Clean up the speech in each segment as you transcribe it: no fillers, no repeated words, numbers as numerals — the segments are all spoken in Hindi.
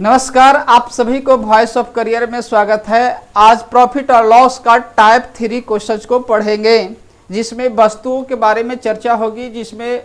नमस्कार, आप सभी को वॉइस ऑफ करियर में स्वागत है। आज प्रॉफिट और लॉस का टाइप 3 क्वेश्चंस को पढ़ेंगे, जिसमें वस्तुओं के बारे में चर्चा होगी, जिसमें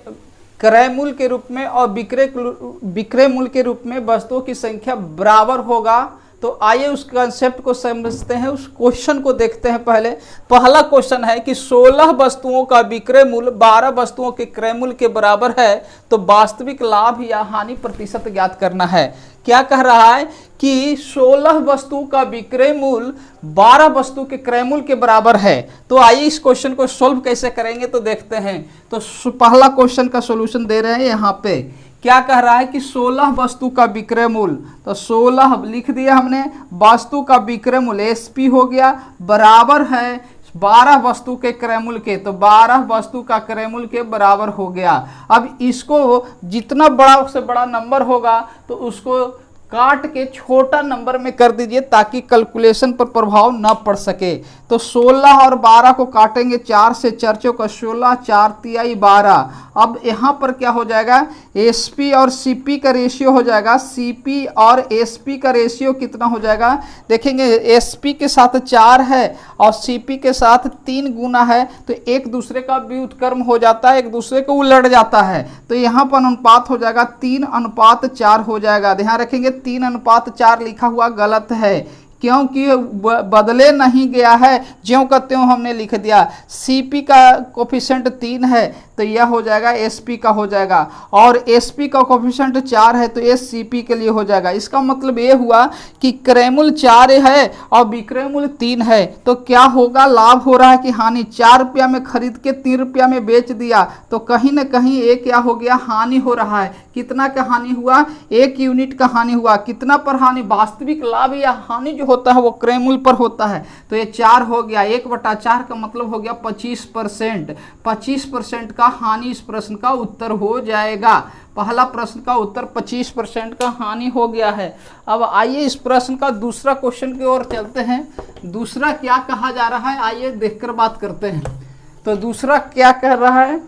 क्रय मूल्य के रूप में और विक्रय मूल्य के रूप में वस्तुओं की संख्या बराबर होगा। तो आइए उस कंसेप्ट को समझते हैं, उस क्वेश्चन को देखते हैं। पहला क्वेश्चन है कि 16 वस्तुओं का विक्रय मूल्य 12 वस्तुओं के क्रय मूल्य के बराबर है, तो वास्तविक लाभ या हानि प्रतिशत ज्ञात करना है। क्या कह रहा है कि 16 वस्तुओं का विक्रय मूल्य 12 वस्तु के क्रय मूल्य के बराबर है। तो आइए इस क्वेश्चन को सोल्व कैसे करेंगे तो देखते हैं। तो पहला क्वेश्चन का सॉल्यूशन दे रहे हैं यहाँ पे। क्या कह रहा है कि 16 वस्तु का विक्रय मूल्य, तो 16 लिख दिया हमने। वस्तु का विक्रय मूल्य एसपी हो गया, बराबर है 12 वस्तु के क्रय मूल्य के, तो 12 वस्तु का क्रय मूल्य के बराबर हो गया। अब इसको जितना बड़ा से बड़ा नंबर होगा तो उसको काट के छोटा नंबर में कर दीजिए, ताकि कैलकुलेशन पर प्रभाव न पड़ सके। तो 16 और 12 को काटेंगे, 4 से 4 चौका 16, 4 तिहाई 12। अब यहाँ पर क्या हो जाएगा, एसपी और सीपी का रेशियो हो जाएगा। सीपी और एसपी का रेशियो कितना हो जाएगा, देखेंगे। एसपी के साथ 4 है और सीपी के साथ 3 गुना है, तो एक दूसरे का व्युत्क्रम हो जाता है, एक दूसरे को उलट जाता है। तो यहाँ पर अनुपात हो जाएगा 3:4 हो जाएगा। ध्यान रखेंगे 3:4 लिखा हुआ गलत है, क्योंकि बदले नहीं गया है, ज्यों का त्यों हमने लिख दिया। सीपी का कोफिशिएंट 3 है, तो यह हो जाएगा एसपी का हो जाएगा, और एसपी का कोफिशिएंट 4 है, तो ये सीपी के लिए हो जाएगा। इसका मतलब ये हुआ कि क्रय मूल्य 4 है और विक्रय मूल्य 3 है, तो क्या होगा, लाभ हो रहा है कि हानि। 4 रुपया में खरीद के 3 रुपया में बेच दिया, तो कहीं ना कहीं ये क्या हो गया, हानि हो रहा है। कितना का हानि हुआ, 1 यूनिट का हानि हुआ। कितना पर हानि, वास्तविक लाभ या हानि जो होता है वो क्रय मूल्य पर होता है। तो ये 4 हो गया, 1/4 का मतलब हो गया 25%। 25% का हानि इस प्रश्न का उत्तर हो जाएगा। पहला प्रश्न का उत्तर 25% का हानि हो गया है। अब आइए इस प्रश्न का दूसरा क्वेश्चन की ओर चलते हैं। दूसरा क्या कहा जा रहा है, आइए देखकर बात करते हैं। तो दूसरा क्या कह रहा है,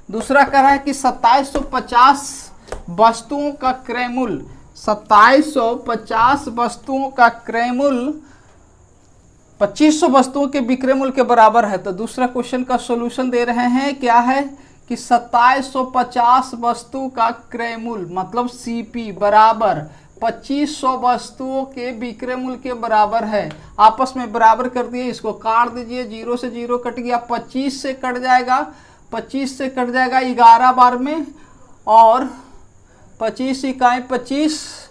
दूसरा कह रहा है कि 2750 वस्तुओं का क्रय मूल्य, 2750 वस्तुओं का क्रय मूल्य 2500 वस्तुओं के विक्रय मूल्य के बराबर है। तो दूसरा क्वेश्चन का सॉल्यूशन दे रहे हैं। क्या है कि 2750 वस्तु का क्रय मूल्य मतलब सीपी बराबर 2500 वस्तुओं के विक्रय मूल्य के बराबर है। आपस में बराबर कर दिए, इसको काट दीजिए। 0 से 0 कट गया, 25 से कट जाएगा, 25 से कट जाएगा 11 बार में, और 25 इकाई 25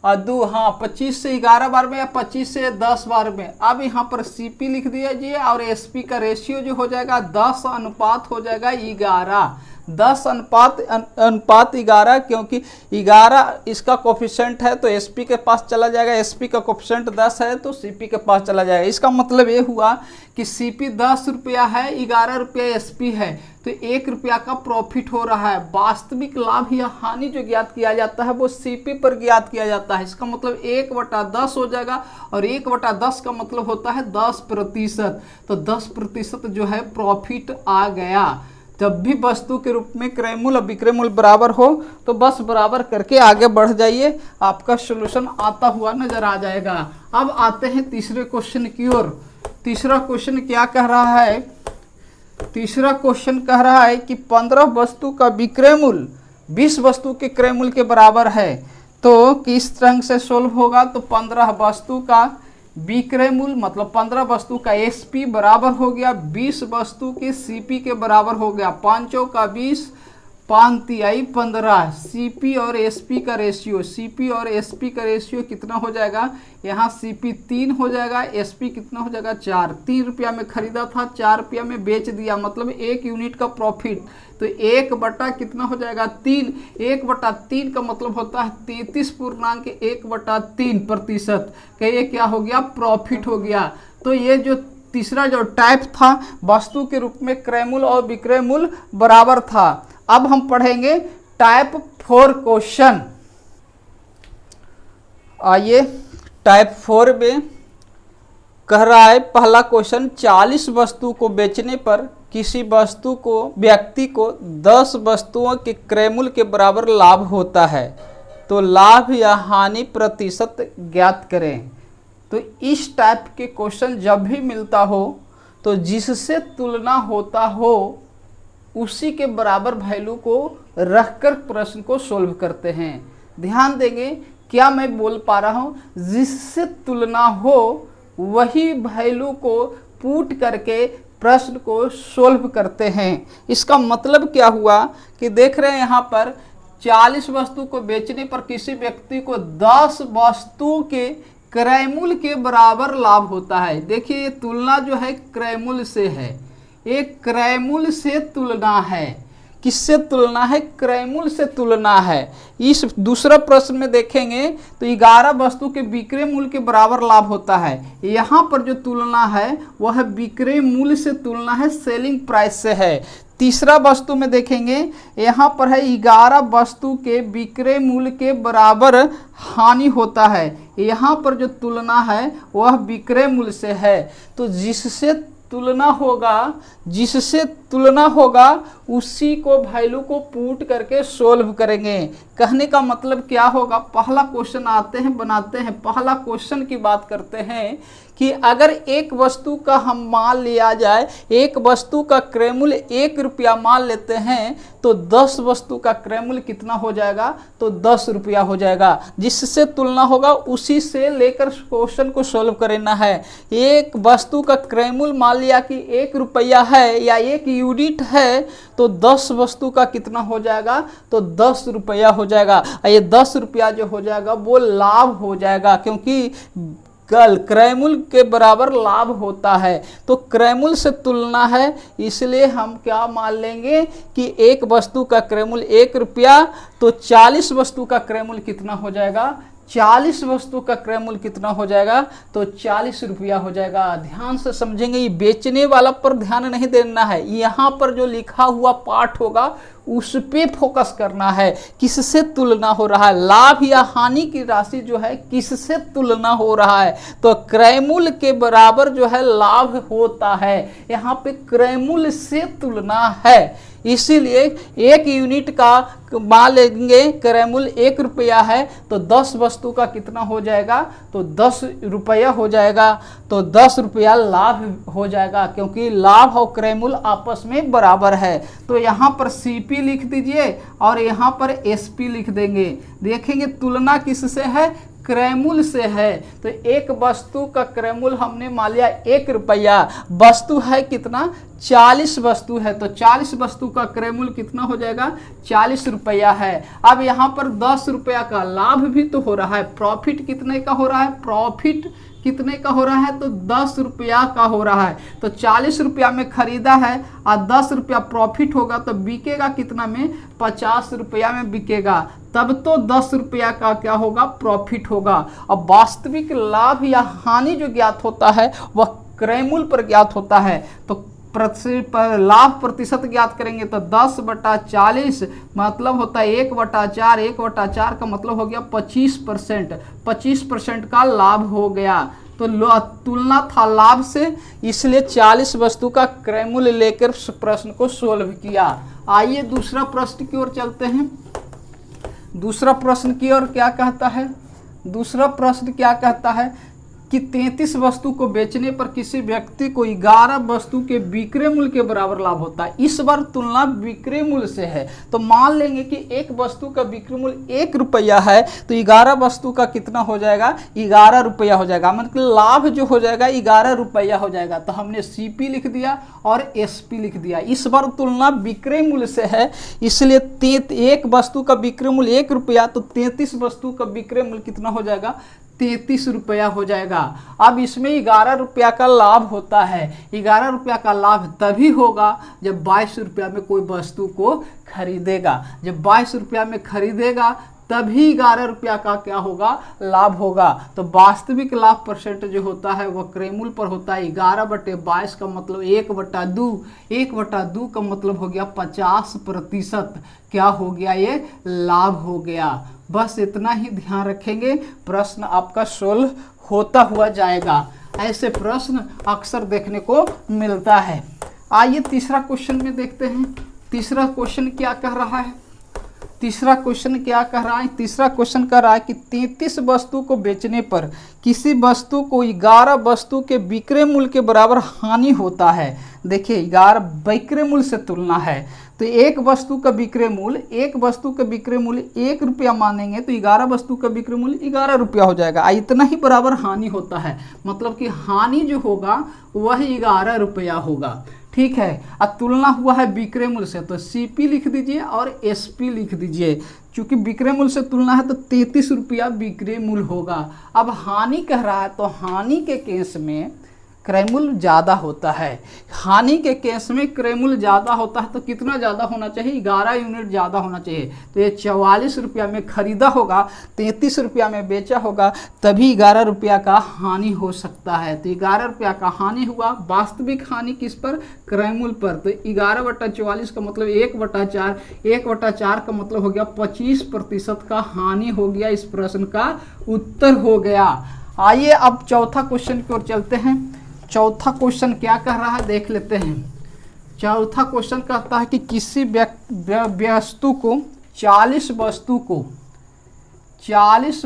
और 2, हाँ 25 से 11 बार में या 25 से 10 बार में। अब यहाँ पर सीपी लिख दीजिए, और एसपी का रेशियो जो हो जाएगा 10 अनुपात हो जाएगा 11। 10 अनुपात 11, क्योंकि 11 इसका कोफिशिएंट है, तो एसपी के पास चला जाएगा। एसपी का कोफिशिएंट 10 है, तो सीपी के पास चला जाएगा। इसका मतलब ये हुआ कि सीपी 10 रुपया है, 11 रुपया एसपी है, तो 1 रुपया का प्रॉफिट हो रहा है। वास्तविक लाभ या हानि जो ज्ञात किया जाता है वो सीपी पर ज्ञात किया जाता है। इसका मतलब 1/10 हो जाएगा, और 1/10 का मतलब होता है 10%। तो 10% जो है प्रॉफिट आ गया। जब भी वस्तु के रूप में क्रय मूल्य और विक्रय मूल्य बराबर हो, तो बस बराबर करके आगे बढ़ जाइए, आपका सॉल्यूशन आता हुआ नजर आ जाएगा। अब आते हैं तीसरे क्वेश्चन की ओर। तीसरा क्वेश्चन क्या कह रहा है, तीसरा क्वेश्चन कह रहा है कि 15 वस्तु का विक्रय मूल्य 20 वस्तु के क्रय मूल्य के बराबर है। तो किस तरह से सोल्व होगा, तो 15 वस्तु का विक्रय मूल्य मतलब 15 वस्तु का एसपी बराबर हो गया 20 वस्तु के सीपी के बराबर हो गया। 5 का 20, 5 तिहाई 15। सीपी और एसपी का रेशियो, सीपी और एसपी का रेशियो कितना हो जाएगा, यहाँ सीपी 3 हो जाएगा, एसपी कितना हो जाएगा 4। 3 रुपया में खरीदा था, 4 रुपया में बेच दिया, मतलब 1 यूनिट का प्रॉफिट। तो 1 बटा कितना हो जाएगा 3। 1/3 का मतलब होता है 33.1/3%। ये क्या हो गया, प्रॉफिट हो गया। तो ये जो तीसरा जो टाइप था, वस्तु के रूप में क्रय मूल्य और विक्रय मूल्य बराबर था। अब हम पढ़ेंगे टाइप 4 क्वेश्चन। आइए टाइप 4 में कह रहा है, पहला क्वेश्चन, 40 वस्तु को बेचने पर किसी वस्तु को व्यक्ति को 10 वस्तुओं के क्रय मूल्य के बराबर लाभ होता है। तो लाभ या हानि प्रतिशत ज्ञात करें। तो इस टाइप के क्वेश्चन जब भी मिलता हो तो जिससे तुलना होता हो उसी के बराबर वैल्यू को रखकर प्रश्न को सोल्व करते हैं। ध्यान देंगे क्या मैं बोल पा रहा हूँ, जिससे तुलना हो वही वैल्यू को पुट करके प्रश्न को सोल्व करते हैं। इसका मतलब क्या हुआ कि देख रहे हैं यहाँ पर 40 वस्तु को बेचने पर किसी व्यक्ति को 10 वस्तुओं के क्रय मूल्य के बराबर लाभ होता है। देखिए ये तुलना जो है क्रय मूल्य से है, एक क्रय मूल्य से तुलना है। किससे तुलना है? क्रय मूल्य से तुलना है। इस दूसरा प्रश्न में देखेंगे तो 11 वस्तु के विक्रय मूल्य के बराबर लाभ होता है। यहाँ पर जो तुलना है वह विक्रय मूल्य से तुलना है, सेलिंग प्राइस से है। तीसरा वस्तु में देखेंगे यहाँ पर है 11 वस्तु के विक्रय मूल्य के बराबर हानि होता है। यहाँ पर जो तुलना है वह विक्रय मूल्य से है। तो जिससे तुलना होगा उसी को वैल्यू को पुट करके सोल्व करेंगे। कहने का मतलब क्या होगा, पहला क्वेश्चन बनाते हैं। पहला क्वेश्चन की बात करते हैं कि अगर एक वस्तु का हम मान लिया जाए, एक वस्तु का क्रय मूल्य 1 रुपया मान लेते हैं तो 10 वस्तु का क्रय मूल्य कितना हो जाएगा? तो 10 रुपया हो जाएगा। जिससे तुलना होगा उसी से लेकर क्वेश्चन को सोल्व करना है। एक वस्तु का क्रय मूल्य मान लिया कि 1 रुपया है या 1 यूनिट है तो 10 वस्तु का कितना हो जाएगा? तो 10 रुपया हो जाएगा। ये 10 रुपया जो हो जाएगा वो लाभ हो जाएगा, क्योंकि कल क्रय मूल्य के बराबर लाभ होता है। तो क्रय मूल्य से तुलना है, इसलिए हम क्या मान लेंगे कि एक वस्तु का क्रय मूल्य 1 रुपया, तो 40 वस्तु का क्रय मूल्य कितना हो जाएगा? 40 वस्तु का क्रय मूल्य कितना हो जाएगा? तो 40 रुपया हो जाएगा। ध्यान से समझेंगे, ये बेचने वाला पर ध्यान नहीं देना है। यहाँ पर जो लिखा हुआ पार्ट होगा उस पे फोकस करना है। किससे तुलना हो रहा है? लाभ या हानि की राशि जो है किससे तुलना हो रहा है? तो क्रय मूल्य के बराबर जो है लाभ होता है। यहाँ पे क्रय मूल्य से तुलना है, इसीलिए 1 यूनिट का मान लेंगे क्रय मूल्य 1 रुपया है तो 10 वस्तु का कितना हो जाएगा? तो 10 रुपया हो जाएगा। तो 10 रुपया लाभ हो जाएगा, क्योंकि लाभ और क्रय मूल्य आपस में बराबर है। तो यहाँ पर CP लिख दीजिए और यहाँ पर SP लिख देंगे। देखेंगे तुलना किससे है? क्रय मूल्य से है। तो एक वस्तु का क्रय मूल्य हमने मान लिया 1 रुपया, वस्तु है कितना? 40 वस्तु है, तो 40 वस्तु का क्रय मूल्य कितना हो जाएगा? 40 रुपया है। अब यहाँ पर 10 रुपया का लाभ भी तो हो रहा है। प्रॉफिट कितने का हो रहा है? प्रॉफिट कितने का हो रहा है? तो 10 रुपया का हो रहा है। तो 40 रुपया में खरीदा है और 10 रुपया प्रॉफिट होगा तो बिकेगा कितना में? 50 रुपया में बिकेगा, तब तो 10 रुपया का क्या होगा? प्रॉफिट होगा। अब वास्तविक लाभ या हानि जो ज्ञात होता है वह क्रय मूल्य पर ज्ञात होता है। तो लाभ प्रतिशत ज्ञात करेंगे तो 10/40 मतलब होता है 1/4। 1/4 का मतलब हो गया 25%। 25% का लाभ हो गया। तो तुलना था लाभ से, इसलिए 40 वस्तु का क्रय मूल्य लेकर प्रश्न को सोल्व किया। आइए दूसरा प्रश्न की ओर चलते हैं। दूसरा प्रश्न की ओर क्या कहता है? दूसरा प्रश्न क्या कहता है कि 33 वस्तु को बेचने पर किसी व्यक्ति को 11 वस्तु के विक्रय मूल्य के बराबर लाभ होता है। इस बार तुलना विक्रय मूल्य से है। तो मान लेंगे कि एक वस्तु का विक्रय मूल्य 1 रुपया है तो 11 वस्तु का कितना हो जाएगा? 11 रुपया हो जाएगा। मतलब लाभ जो हो जाएगा 11 रुपया हो जाएगा। तो हमने CP लिख दिया और SP लिख दिया। इस बार तुलना विक्रय मूल्य से है, इसलिए एक वस्तु का विक्रय मूल्य 1 रुपया, तो 33 वस्तु का विक्रय मूल्य कितना हो जाएगा? 33 रुपया हो जाएगा। अब इसमें 11 रुपया का लाभ होता है। 11 रुपया का लाभ तभी होगा जब 22 रुपया में कोई वस्तु को खरीदेगा। जब 22 रुपया में खरीदेगा तभी 11 रुपया का क्या होगा? लाभ होगा। तो वास्तविक लाभ परसेंट जो होता है वह क्रय मूल्य पर होता है। 11/22 का मतलब 1/2। 1/2 का मतलब हो गया 50%। क्या हो गया? ये लाभ हो गया। बस इतना ही ध्यान रखेंगे, प्रश्न आपका सोल्व होता हुआ जाएगा। ऐसे प्रश्न अक्सर देखने को मिलता है। आइए तीसरा क्वेश्चन में देखते हैं। तीसरा क्वेश्चन क्या कह रहा है? तीसरा क्वेश्चन क्या कह रहा है? तीसरा क्वेश्चन कह रहा है कि 33 वस्तु को बेचने पर किसी वस्तु को 11 वस्तु के विक्रय मूल्य के बराबर हानि होता है। देखिए 11 विक्रय मूल्य से तुलना है, तो एक वस्तु का विक्रय मूल्य 1 रुपया मानेंगे तो 11 वस्तु का विक्रय मूल्य 11 रुपया हो जाएगा। इतना ही बराबर हानि होता है, मतलब कि हानि जो होगा वह 11 रुपया होगा। ठीक है, अब तुलना हुआ है विक्रय मूल्य से, तो सीपी लिख दीजिए और एसपी लिख दीजिए। चूंकि विक्रय मूल्य से तुलना है तो 33 रुपया विक्रय मूल्य होगा। अब हानि कह रहा है, तो हानि के केस में क्रय मूल्य ज़्यादा होता है। हानि के केस में क्रय मूल्य ज़्यादा होता है, तो कितना ज़्यादा होना चाहिए? 11 यूनिट ज़्यादा होना चाहिए। तो ये 44 रुपया में खरीदा होगा, 33 रुपया में बेचा होगा, तभी 11 रुपया का हानि हो सकता है। तो 11 रुपया का हानि हुआ। वास्तविक हानि किस पर? क्रय मूल्य पर। तो 11/44 का मतलब 1/4, 1/4 का मतलब हो गया 25% का हानि हो गया। इस प्रश्न का उत्तर हो गया। आइए अब चौथा क्वेश्चन की ओर चलते हैं। चौथा क्वेश्चन क्या कह रहा है देख लेते हैं। चौथा क्वेश्चन कहता है कि किसी वस्तु को 40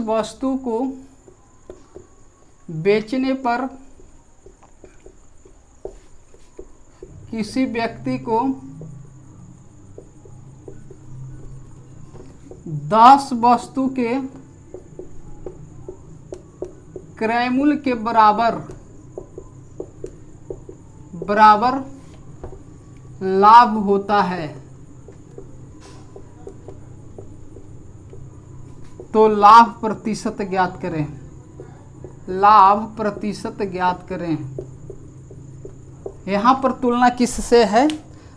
वस्तु को बेचने पर किसी व्यक्ति को 10 वस्तु के क्रय मूल्य के बराबर लाभ होता है, तो लाभ प्रतिशत ज्ञात करें। लाभ प्रतिशत ज्ञात करें। यहाँ पर तुलना किससे है?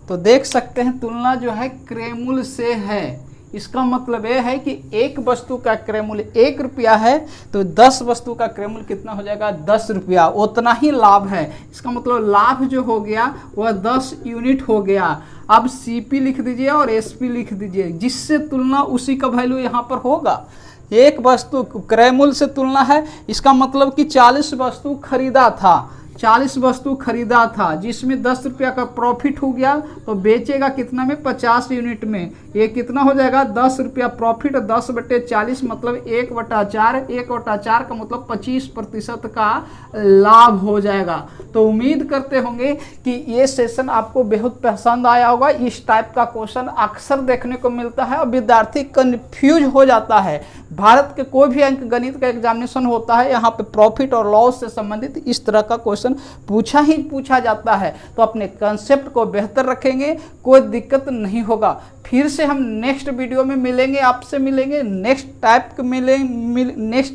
तो देख सकते हैं तुलना जो है क्रय मूल्य से है। इसका मतलब यह है कि एक वस्तु का क्रय मूल्य 1 रुपया है, तो 10 वस्तु का क्रय मूल्य कितना हो जाएगा? 10 रुपया। उतना ही लाभ है। इसका मतलब लाभ जो हो गया वह 10 यूनिट हो गया। अब सीपी लिख दीजिए और एसपी लिख दीजिए, जिससे तुलना उसी का वैल्यू यहाँ पर होगा। एक वस्तु क्रय मूल्य से तुलना है, इसका मतलब कि 40 वस्तु खरीदा था, 40 वस्तु खरीदा था, जिसमें 10 रुपया का प्रॉफिट हो गया, तो बेचेगा कितना में? 50 यूनिट में। ये कितना हो जाएगा? 10 रुपया प्रॉफिट, 10/40 मतलब 1/4, 1/4 का मतलब 25% का लाभ हो जाएगा। तो उम्मीद करते होंगे कि ये सेशन आपको बेहद पसंद आया होगा। इस टाइप का क्वेश्चन अक्सर देखने को मिलता है और विद्यार्थी कंफ्यूज हो जाता है। भारत के कोई भी अंक गणित का एग्जामिनेशन होता है, यहाँ पे प्रॉफिट और लॉस से संबंधित इस तरह का क्वेश्चन पूछा जाता है। तो अपने कंसेप्ट को बेहतर रखेंगे, कोई दिक्कत नहीं होगा। फिर से हम नेक्स्ट वीडियो में मिलेंगे, आपसे मिलेंगे, नेक्स्ट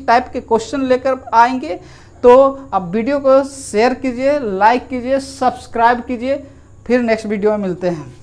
टाइप के क्वेश्चन लेकर आएंगे। तो आप वीडियो को शेयर कीजिए, लाइक कीजिए, सब्सक्राइब कीजिए। फिर नेक्स्ट वीडियो में मिलते हैं।